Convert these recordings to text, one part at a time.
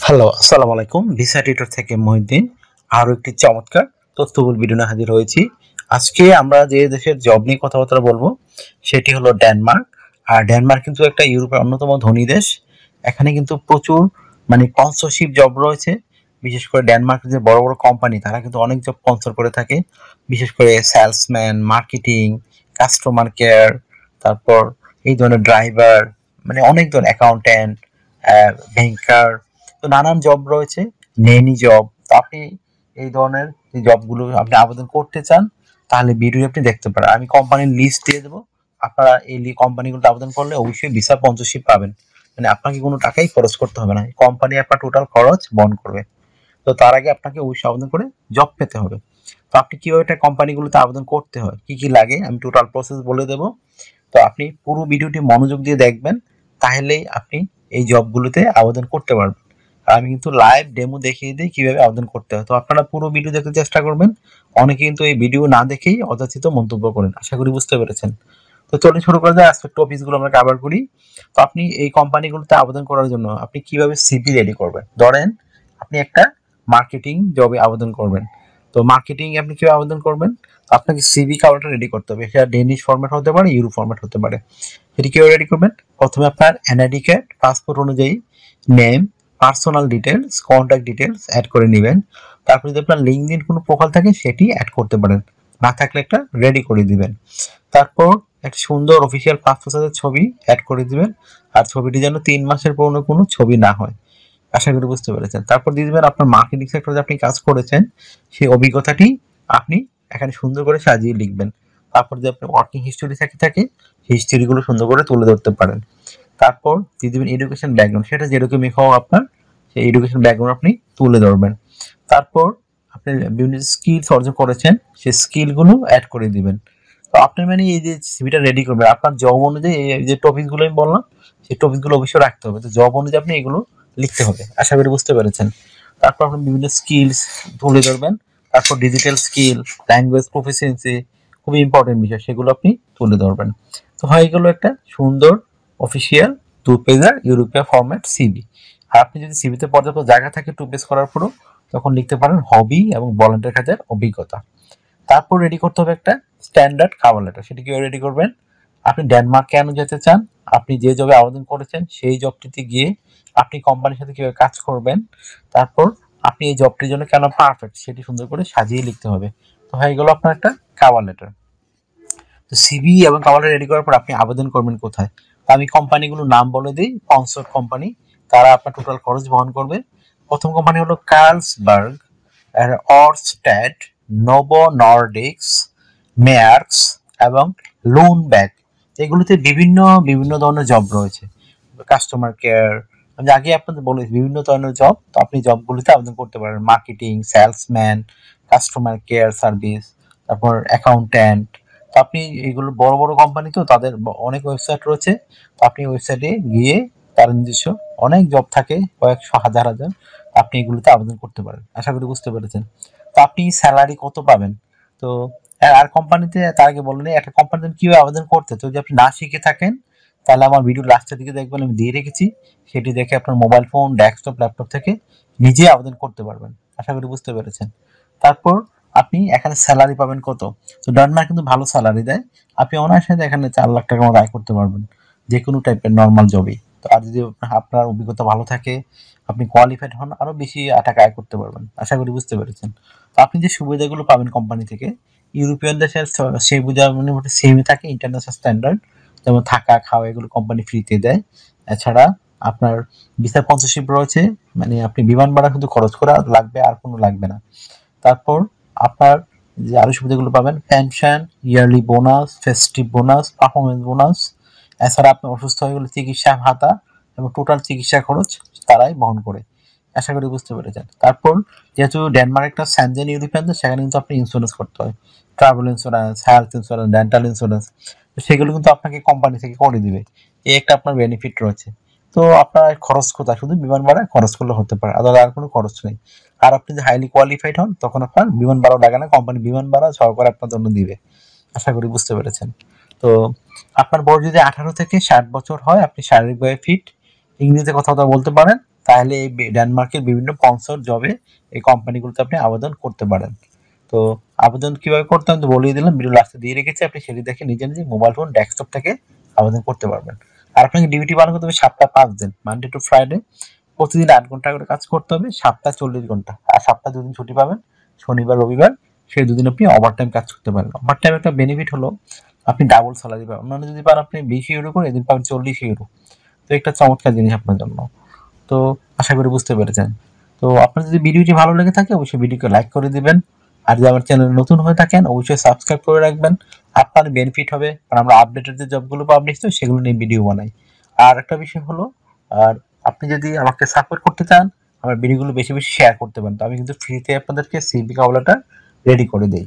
Hello, আসসালামু আলাইকুম। Visa tutor থেকে মহিউদ্দিন আরও একটি চমৎকার তথ্যবহুল ভিডিও নিয়ে হাজির হয়েছি। আজকে আমরা যে দেশের জব নিয়ে কথাবার্তা বলবো সেটি হলো ডেনমার্ক। আর ডেনমার্ক কিন্তু একটা ইউরোপের অন্যতম ধনী দেশ। এখানে কিন্তু প্রচুর স্পন্সরশিপ জব রয়েছে। বিশেষ করে ডেনমার্কের যে বড় বড় কোম্পানি তারা কিন্তু অনেক জব স্পন্সর করে থাকে। বিশেষ করে সেলসম্যান, মার্কেটিং, কাস্টমার কেয়ার, তারপর এই ধরনের ড্রাইভার, অনেক ধরনের অ্যাকাউন্ট্যান্ট, ব্যাংকার, তো নানান জব রয়েছে, নেনি জব। তো আপনি এই ধরনের যে জবগুলো আপনি আবেদন করতে চান তাহলে ভিডিও আপনি দেখতে পারেন। আমি কোম্পানির লিস্ট দিয়ে দেবো। আপনারা এই কোম্পানিগুলোতে আবেদন করলে অবশ্যই ভিসা স্পন্সরশিপ পাবেন। আপনাকে কোনো টাকাই খরচ করতে হবে না, কোম্পানি আপনার টোটাল খরচ বহন করবে। তো তার আগে আপনাকে অবশ্যই আবেদন করে জব পেতে হবে। তো আপনি কিভাবে একটা কোম্পানিগুলোতে আবেদন করতে হয়, কি কি লাগে, আমি টোটাল প্রসেস বলে দেবো। তো আপনি পুরো ভিডিওটি মনোযোগ দিয়ে দেখবেন, তাহলেই আপনি এই জবগুলোতে আবেদন করতে পারবেন। আমি কিন্তু লাইভ ডেমো দেখিয়ে দিই কিভাবে আবেদন করতে হয়। তো আপনারা পুরো ভিডিও দেখতে চেষ্টা করবেন। অনেকে কিন্তু এই ভিডিও না দেখেই অযাচিত মন্তব্য করেন। আশা করি বুঝতে পেরেছেন। তো চলুন শুরু করা যায়। আজকের টপিকসগুলো আমরা কভার করি। তো আপনি এই কোম্পানিগুলোতে আবেদন করার জন্য আপনি কিভাবে সিভি রেডি করবেন। ধরেন আপনি একটা মার্কেটিং জবে আবেদন করবেন। তো মার্কেটিং আপনি কিভাবে আবেদন করবেন? আপনাকে সিভি কাভারটা রেডি করতে হবে। সেটা ডেনিশ ফরম্যাট হতে পারে, ইউরো ফরম্যাট হতে পারে। সেটি কিভাবে রেডি করবেন? প্রথমে আপনার এনআইডি কার্ড, পাসপোর্ট অনুযায়ী name, personal details, contact details add করে নেবেন। তারপর যদি আপনার লিঙ্কডইন কোনো প্রোফাইল থাকে সেটি অ্যাড করতে পারেন, না থাকলে একটা রেডি করে দিবেন। তারপর একটা সুন্দর অফিসিয়াল পাসপোর্ট সাইজের ছবি অ্যাড করে দিবেন। আর ছবিটি যেন 3 মাসের পুরনো কোনো ছবি না হয়। আশা করি বুঝতে পেরেছেন। তারপর দিয়ে দিবেন আপনার মার্কেটিং সেক্টরে আপনি কাজ করেছেন সেই অভিজ্ঞতাটি আপনি এখানে সুন্দর করে সাজিয়ে লিখবেন। তারপর যদি আপনার ওয়ার্কিং হিস্টোরি থাকে সেই হিস্টোরিগুলো সুন্দর করে তুলে ধরতে পারেন। তারপর দিয়ে দিবেন এডুকেশন ব্যাকগ্রাউন্ড, সেটা যেরকমই হোক আপনার সেই এডুকেশন ব্যাকগ্রাউন্ড আপনি তুলে ধরবেন। তারপর আপনি বিভিন্ন স্কিলস অর্জন করেছেন সেই স্কিলগুলো অ্যাড করে দিবেন। তো আপনি এই যে সিভিটা রেডি করবেন আপনার জব অনুযায়ী, এই যে টপিকগুলো আমি বললাম সেই টপিকগুলো অবশ্যই রাখতে হবে। তো জব অনুযায়ী আপনি এগুলো লিখতে হবে। আশা করি বুঝতে পেরেছেন। তারপর আপনি বিভিন্ন স্কিলস তুলে ধরবেন। তারপর ডিজিটাল স্কিল, ল্যাঙ্গুয়েজ প্রফিসিয়েন্সি, খুবই ইম্পর্টেন্ট বিষয়, সেগুলো আপনি তুলে ধরবেন। তো হয়ে গেল একটা সুন্দর অফিসিয়াল 2 পেজার ইউরোপীয় ফরম্যাট সিভি। আর আপনি যদি সিভিতে পর্যাপ্ত জায়গা থাকে 2 পেজ করার পরও, তখন লিখতে পারেন হবি এবং ভলান্টিয়ার কাজের অভিজ্ঞতা। তারপর রেডি করতে হবে একটা স্ট্যান্ডার্ড কভার লেটার। সেটি কিভাবে রেডি করবেন? আপনি ডেনমার্ক কেন যেতে চান, আপনি যে জবে আবেদন করেছেন সেই জবটিতে গিয়ে আপনি কোম্পানির সাথে কিভাবে কাজ করবেন, তারপর আপনি এই জবটির জন্য কেন পারফেক্ট সেটি সুন্দর করে সাজিয়ে লিখতে হবে। তো হয়ে গেল আপনার একটা কভার লেটার। তো সিভি এবং কভার লেটার রেডি করার পর আপনি আবেদন করবেন কোথায়? তো আমি কোম্পানিগুলোর নাম বলে দিই। স্পন্সর কোম্পানি, তারা আপনার টোটাল খরচ বহন করবে। প্রথম কোম্পানি হলো কার্লসবার্গ, অরস্ট্যাড, নোভো নর্ডিক্স, মেয়ার্কস এবং লুনব্যাক। এগুলোতে বিভিন্ন বিভিন্ন ধরনের জব রয়েছে। কাস্টমার কেয়ার, আমি আগে আপনাদের বলেছি বিভিন্ন ধরনের জব। তো আপনি জবগুলোতে আবেদন করতে পারেন। Marketing, salesman, customer care service, তারপর অ্যাকাউন্ট্যান্ট। তো আপনি এগুলো বড় বড় কোম্পানি, তো তাদের অনেক ওয়েবসাইট রয়েছে। তো আপনি ওয়েবসাইটে গিয়ে তার নিজস্ব অনেক জব থাকে, কয়েকশো হাজার হাজার, আপনি এগুলোতে আবেদন করতে পারেন। আশা করি বুঝতে পেরেছেন। তো আপনি স্যালারি কত পাবেন? তো আর কোম্পানিতে তার আগে বলেন একটা কোম্পানিতে কিভাবে আবেদন করতে। তো যদি আপনি না শিখে থাকেন তাহলে আমার ভিডিও লাস্টের দিকে দেখবেন, আমি দিয়ে রেখেছি। সেটি দেখে আপনার মোবাইল ফোন, ডেস্কটপ, ল্যাপটপ থেকে নিজে আবেদন করতে পারবেন। আশা করি বুঝতে পেরেছেন। তারপর আপনি এখানে স্যালারি পাবেন কত? তো ডেনমার্ক কিন্তু ভালো স্যালারি দেয়। আপনি অনায়াসে এখানে 4 লাখ টাকার মতো আয় করতে পারবেন যে কোনো টাইপের নর্মাল জবেই। তো আর যদি আপনার অভিজ্ঞতা ভালো থাকে, আপনি কোয়ালিফাইড হন, আরো বেশি টাকা আয় করতে পারবেন। আশা করি বুঝতে পেরেছেন। তো আপনি যে সুবিধাগুলো পাবেন কোম্পানি থেকে, ইউরোপিয়ান দেশের সেই সুবিধা মোটামুটি সেমই থাকে, ইন্টারন্যাশনাল স্ট্যান্ডার্ড। যেমন থাকা, খাওয়া এগুলো কোম্পানি ফ্রিতে দেয়। এছাড়া আপনার ভিসা স্পন্সরশিপ রয়েছে, আপনি বিমান ভাড়া শুধু খরচ করা লাগবে, আর কোনো লাগবে না। তারপর আপনার যে আরো সুবিধাগুলো পাবেন, pension, yearly bonus, festive bonus, performance bonus. এছাড়া আপনি অসুস্থ হয়ে গেলে চিকিৎসা ভাতা এবং টোটাল চিকিৎসা খরচ তারাই বহন করে। আশা করি বুঝতে পেরেছেন। তারপর যেহেতু ডেনমার্ক একটা স্যানজেন ইউরোপিয়ান দেশ, সেখানে কিন্তু আপনি ইন্স্যুরেন্স করতে হয়। Travel insurance, health insurance, dental insurance, সেগুলো কিন্তু আপনাকে কোম্পানি থেকে করে দিবে। এই একটা আপনার বেনিফিট রয়েছে। তো আপনার খরচ কোথায়? শুধু বিমান ভাড়া খরচ করলে হতে পারে, আর কোনো খরচ নেই। আর আপনি যদি হাইলি কোয়ালিফাইড হন তখন আপনার বিমান ভাড়াও লাগে না, কোম্পানি বিমান ভাড়া সহকারে আপনার জন্য দিবে। আশা করি বুঝতে পেরেছেন। তো আপনার বয়স যদি 18 থেকে 60 বছর হয়, আপনি শারীরিকভাবে ফিট, ইংরেজিতে কথা বলতে পারেন, তাহলে এই ডেনমার্কের বিভিন্ন স্পন্সর জবে এই কোম্পানিগুলোতে আপনি আবেদন করতে পারেন। তো আবেদন কিভাবে করতে আমি তো বলেই দিলাম, ভিডিও লাস্টে দিয়ে রেখেছি, আপনি সেটি দেখে নিজে নিজে মোবাইল ফোন ডেস্কটপ থেকে আবেদন করতে পারবেন। আর আপনাকে ডিউটি পালন করতে হবে সপ্তাহে 5 দিন, মানডে টু ফ্রাইডে, প্রতিদিন 8 ঘন্টা করে কাজ করতে হবে, সপ্তাহে 40 ঘন্টা, আর সপ্তাহে 2 দিন ছুটি পাবেন, শনিবার রবিবার, সেই 2 দিন আপনি ওভারটাইম কাজ করতে পারেন। ওভারটাইম একটা বেনিফিট হলো আপনি ডাবল স্যালারি পাবেন, অন্যান্য যদি পান আপনি 20 ইউরো করে, এদিন পাবেন 40 ইউরো। তো একটা চমৎকার জিনিস আপনার জন্য। তো আশা করি বুঝতে পেরেছেন। তো আপনার যদি ভিডিওটি ভালো লেগে থাকে অবশ্যই ভিডিওকে লাইক করে দিবেন, আর যদি আমার চ্যানেল নতুন হয়ে থাকেন অবশ্যই সাবস্ক্রাইব করে রাখবেন। আপনার বেনিফিট হবে, কারণ আমরা আপডেটেড যে জবগুলো পাবলিশ হয় সেগুলো নিয়ে ভিডিও বানাই। আর একটা বিষয় হলো, আর আপনি যদি আমাকে সাপোর্ট করতে চান আমার ভিডিওগুলো বেশি বেশি শেয়ার করতে পারেন, তো আমি কিন্তু ফ্রিতে আপনাদেরকে সিভি কাওলাটা রেডি করে দিই।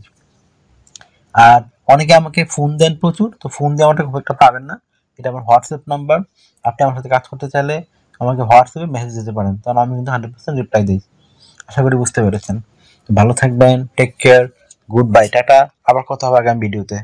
আর অনেকে আমাকে ফোন দেন প্রচুর, তো ফোন দিয়ে আমাকে খুব একটা পাবেন না, এটা আমার হোয়াটসঅ্যাপ নাম্বার। আপনি আমার সাথে কাজ করতে চাইলে আমাকে হোয়াটসঅ্যাপে মেসেজ দিতে পারেন, কারণ আমি কিন্তু 100% রিপ্লাই দিই। আশা করি বুঝতে পেরেছেন। ভালো থাকবেন, take care, good bye, tata. আবার কথা হবে আগামী ভিডিওতে।